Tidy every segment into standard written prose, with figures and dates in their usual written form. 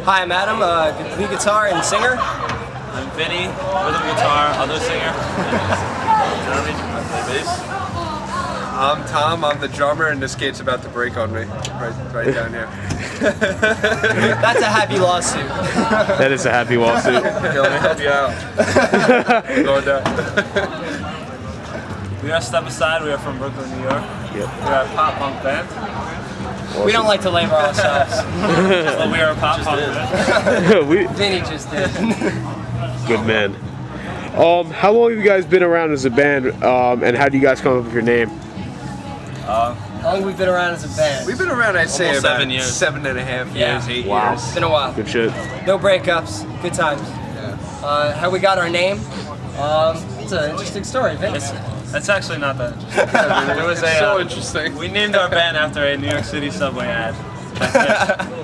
Hi, I'm Adam, lead guitar and singer. I'm Vinny, rhythm guitar, other singer. Jeremy, I play bass. I'm Tom, I'm the drummer, and this gate's about to break on me. Right down here. That's a happy lawsuit. That is a happy lawsuit. Here, let me help you out. Going down. We are Step Aside, we are from Brooklyn, New York. Yep. We are a pop punk band. We don't like to label ourselves. Well, we are a pop punk band. Vinny just did. Good man. How long have you guys been around as a band, and how do you guys come up with your name? How long have we been around as a band? We've been around, I'd say, Almost about 7 years. 7.5 Yeah. years, 8 Wow. years. It's been a while. Good shit. No breakups, good times. Yeah. How we got our name? It's an interesting story, Vince. That's actually not that interesting. There was So interesting. We named our band after a New York City subway ad.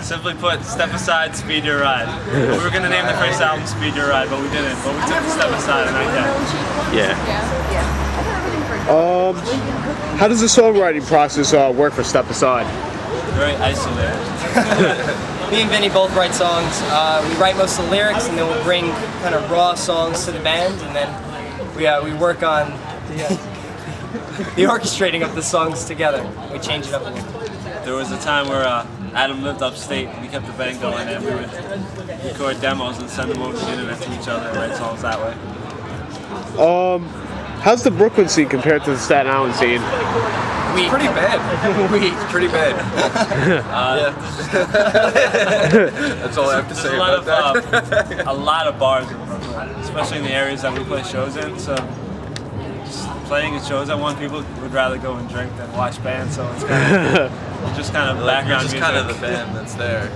Simply put, Step Aside, Speed Your Ride. We were going to name the first album Speed Your Ride, but we didn't. But we took the Step Aside and I kept. Yeah. How does the songwriting process work for Step Aside? Very isolated. Me and Vinny both write songs. We write most of the lyrics, and then we'll bring kind of raw songs to the band, and then we work on the orchestrating of the songs together. We change it up a little. There was a time where Adam lived upstate and we kept the band going and we would record demos and send them over the internet to each other and write songs that way. How's the Brooklyn scene compared to the Staten Island scene? We Pretty bad. It's pretty bad. That's all I have to There's say a lot about of that. a lot of bars in Brooklyn, especially in the areas that we play shows in. So just playing at shows, people would rather go and drink than watch bands. So it's kind of just kind of background music. kind of the band that's there.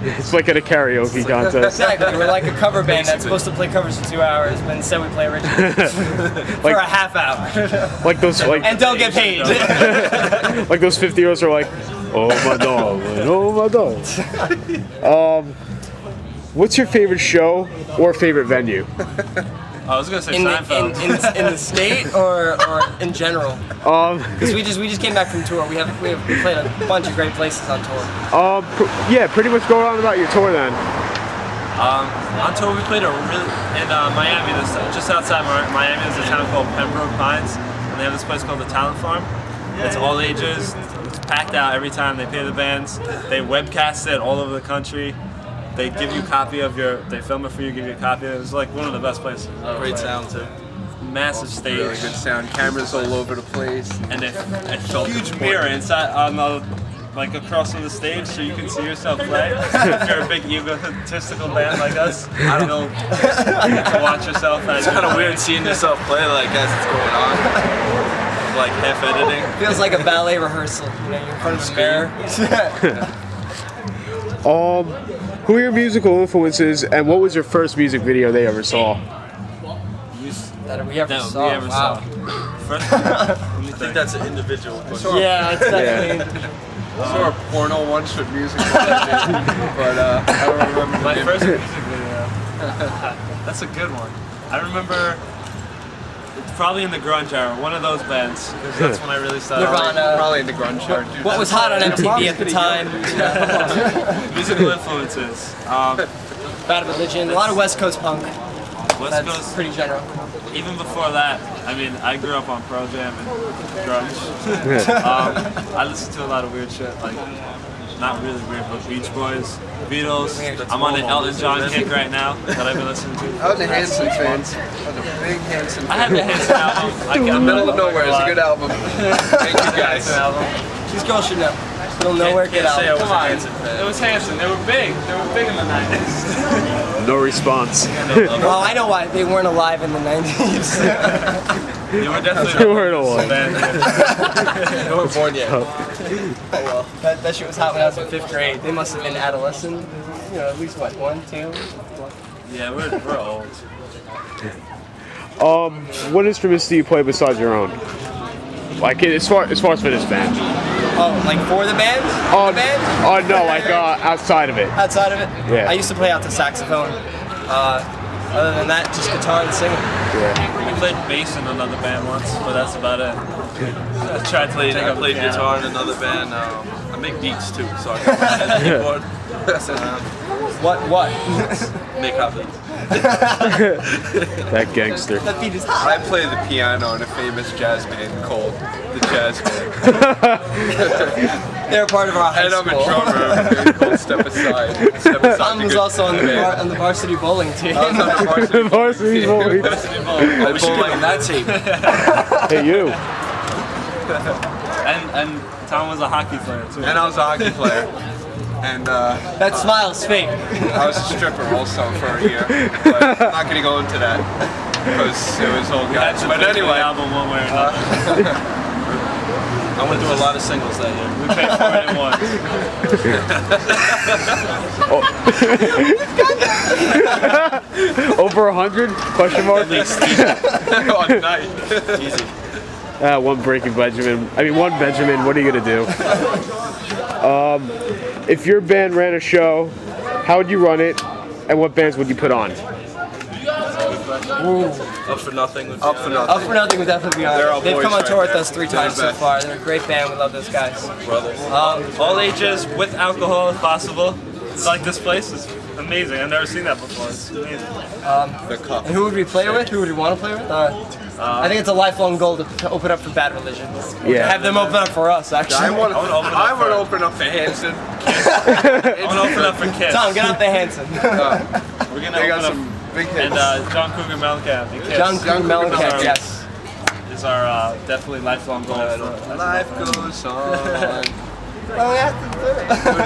It's like at a karaoke contest. Exactly, we're like a cover band that's supposed to play covers for 2 hours, but instead we play originals for a half hour. Like those, And don't get paid. like those 50-year-olds are like, oh my dog, oh my dog. What's your favorite show or favorite venue? I was gonna say In Seinfeld. in the state or in general? Because we just came back from tour. We played a bunch of great places on tour. Yeah, pretty much go on about your tour then. On tour, we played in Miami, just outside Miami. There's a town called Pembroke Pines, and they have this place called the Talent Farm. It's all ages. It's packed out every time they pay the bands. They webcast it all over the country. They give you a copy of they film it for you, give you a copy. It was like one of the best places. Great sound too. Massive stage. Really good sound. Cameras all over the place. And a huge mirror inside like across from the stage, so you can see yourself play. If you're a big egotistical band like us, you'll get to watch yourself. It's kind of weird seeing yourself play like as it's going on. Like half editing. Feels like a ballet rehearsal. You know, you're in front of a mirror. Who are your musical influences, and what was your first music video they ever saw? That we ever No, saw. we ever Wow. saw. First, let me I think that's an individual question. Yeah, it's definitely. I saw a porno once with music, but I don't remember the My name. first music video. That's a good one. I remember it's probably in the grunge era, one of those bands, because that's when I really started. Nirvana. Probably in the grunge era. What was hot on MTV at the time? Musical influences. Bad Religion. A lot of West Coast punk. West That's Coast. pretty general. Even before that, I mean, I grew up on Pearl Jam and grunge. I listened to a lot of weird shit, like not really weird, but Beach Boys, Beatles. I'm on an Elton John kick right now that I've been listening to. I was a Hanson fan. I was a big Hanson I fan. had the Hanson album. The Middle of Nowhere is a good album. Thank you guys. These girls should know. Middle of Nowhere, get out. Come on, it was Hanson. They were big. They were big in the 90s. No response. Well, I know why. They weren't alive in the 90s. They were definitely. They weren't alive. They weren't born yet. Well, that shit was hot when I was in 5th grade. They must have been adolescent. You know, at least what, 1, 2? Yeah, we're old. What instruments do you play besides your own? Like as far as for this band? Oh, like for the band? The band? Oh no, like outside of it. Outside of it? Yeah. I used to play out the saxophone. Other than that, just guitar and singing. Yeah. We played bass in another band once, but that's about it. I played guitar in another band. I make beats too, so I can play the keyboard. What? Nick Hubbins. That gangster. That beat is hot. I play the piano in a famous jazz band called the Jazz Band. They're part of our high And I'm a school. drummer of a band called Step Aside. Step Aside's Tom a was good also on the band. on the varsity bowling team. I was on the varsity Varsity bowling boys. team. I bowl like that team. Hey, you. And Tom was a hockey player too. And I was a hockey player. And That smile's fake. I was a stripper also for a year. But I'm not going to go into that because it was all guys. That's But anyway, album one way or another. I went through a lot of singles that year. We paid for it in one. Over 100? Question mark? At least. on night. Easy. One breaking Benjamin. I mean, one Benjamin. What are you gonna do? If your band ran a show, how would you run it, and what bands would you put on? Up for nothing. Up for nothing. Up for Nothing would definitely be on. They're all They've boys come on right tour with there. us 3 They're times the so best. far. They're a great band. We love those guys. Brothers. All ages with alcohol if possible. It's like this place is amazing. I've never seen that before. It's amazing. The cup. And who would we play with? Who would we want to play with? I think it's a lifelong goal to open up for Bad Religion. Yeah. Have them open up for us, actually. I would open up open up for Hanson. I want to open up for Kiss. Tom, get out the Hanson. We're gonna They got open some big up. hits. And John Cougar Mellencamp and Kiss John Cougar Mellencamp, Mellencamp. yes. is our definitely lifelong goal. Life goes on. Oh, yeah.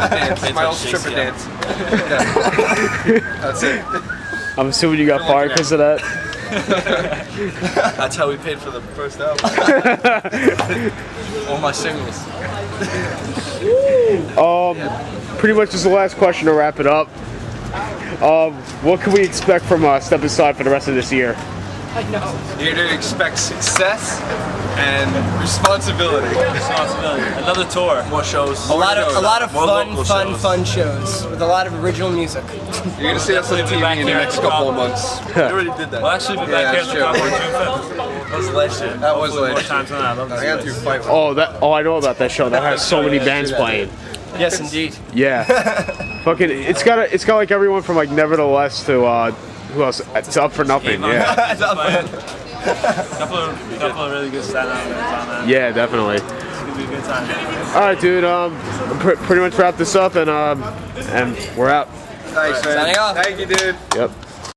Dance. My old stripper dance. That's it. I'm assuming you got fired because of that. That's how we paid for the first album. All my singles. Pretty much just the last question to wrap it up. What can we expect from Step Aside for the rest of this year? You're to expect success and responsibility. Responsibility. Another tour. More shows. A lot of More local fun shows. shows with a lot of original music. You're gonna see us on Definitely be back TV in the here next at couple of Chicago. months. We already did that. We'll actually be Yeah, back here that's at the true. June 5th. That was last year. That was Hopefully more last year. times than that. I love this I got place. to fight with. Oh, I know about that show. That has so many bands playing. Yes, indeed. Yeah. Fucking, it's got like everyone from like Nevertheless to who else? To Up for Nothing. Yeah. couple of really good stand-up bands on that. Yeah, definitely. It's gonna be a good time. All right, dude. Pretty much wrap this up and we're out. Thanks, man. Signing off. Thank you, dude. Yep.